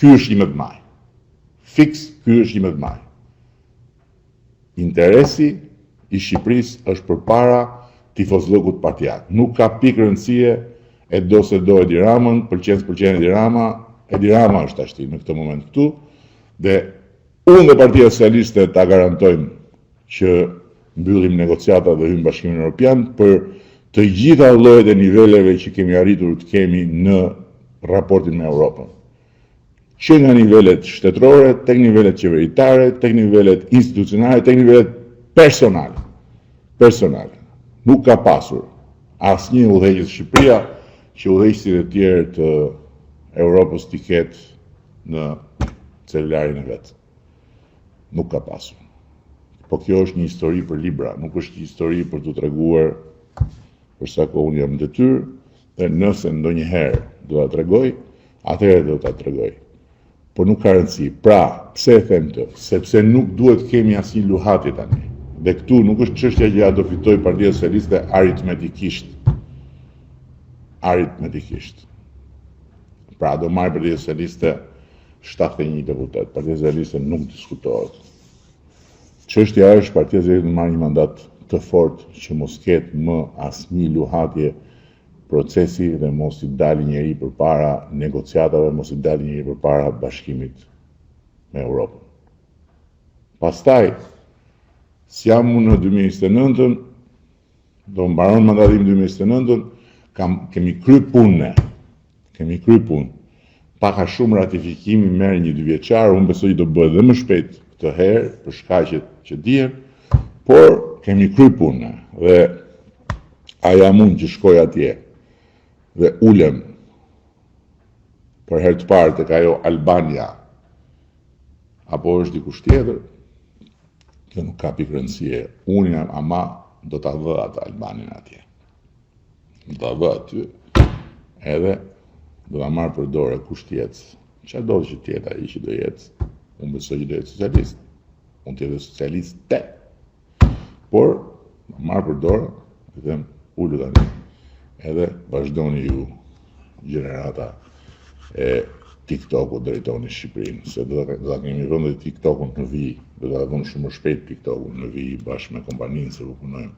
Ky është i më të maj. Fiks, ky është i më të maj. Interesi i Shqipërisë është përpara tifozllëkut partijak. Nuk ka pikë rëndësie e do se do Edi Ramën, pëlqen Edi Rama, Edi Rama është ashti në këtë moment këtu, dhe unë dhe Partia Socialiste ta garantojmë që mbyllim negociata dhe hyjmë Bashkimin Evropian për të gjitha llojet e niveleve që kemi arritur të kemi në raportin me Europën. Që nga nivelet shtetërore, tek nivelet qeveritare, tek nivelet institucionale, tek nivelet personale. Nuk ka pasur asnjë udhëheqës Shqipëria që udhëheqësit e tjerë të Europës t'i ketë në celularin e vet. Nuk ka pasur. Po kjo është një histori për libra, nuk është një histori për t'u treguar për sa kohë unë jam në detyrë, dhe nëse ndonjëherë do ta tregoj, atëherë do ta tregoj. Po nuk ka rëndësi. Pra, pse e them këtë? Sepse nuk duhet kemi asnjë luhatje tani. Dhe këtu nuk është çështja që ja do fitoj Partia Socialiste aritmetikisht. Pra, do marrë Partia Socialiste 71 deputet. Partia Socialiste nuk diskutohet. Çështja është Partia Socialiste të marrë një mandat të fortë që mos ketë më asnjë luhatje procesi dhe mos i dali njeri përpara negociatave, mos i dali njeri përpara bashkimit me Europën. Pastaj, si jam unë në 2029, do mbaron mandatim 2029, kemi kry punë. Paka shumë ratifikimi merr një 2 vjeçar, unë besoj do bëhet dhe më shpejt këtë herë për shkaqet që dihen, por kemi kry punë dhe a jam unë që shkoj atje dhe ulem për herë të parë tek ajo Albania apo është dikush tjetër, kjo nuk ka pikë rëndësie. Unë jam ama do ta vë atë Albanin atje. Do ta vë aty edhe do ta marr për dorë kush tjetër. Çfarë do që tjetë ai që do jetë? Unë besoj që do jetë socialist. Unë të jetë socialiste. Por, marr për dorë, dhe them, ullu tani. Edhe vazhdoni ju gjenerata e TikTok-ut drejtoni Shqipërinë, se do ta kemi vënë TikTok-un në vijë, do ta vëmë shumë shpejt TikTok-un në vijë bashkë me kompaninë se u punojmë.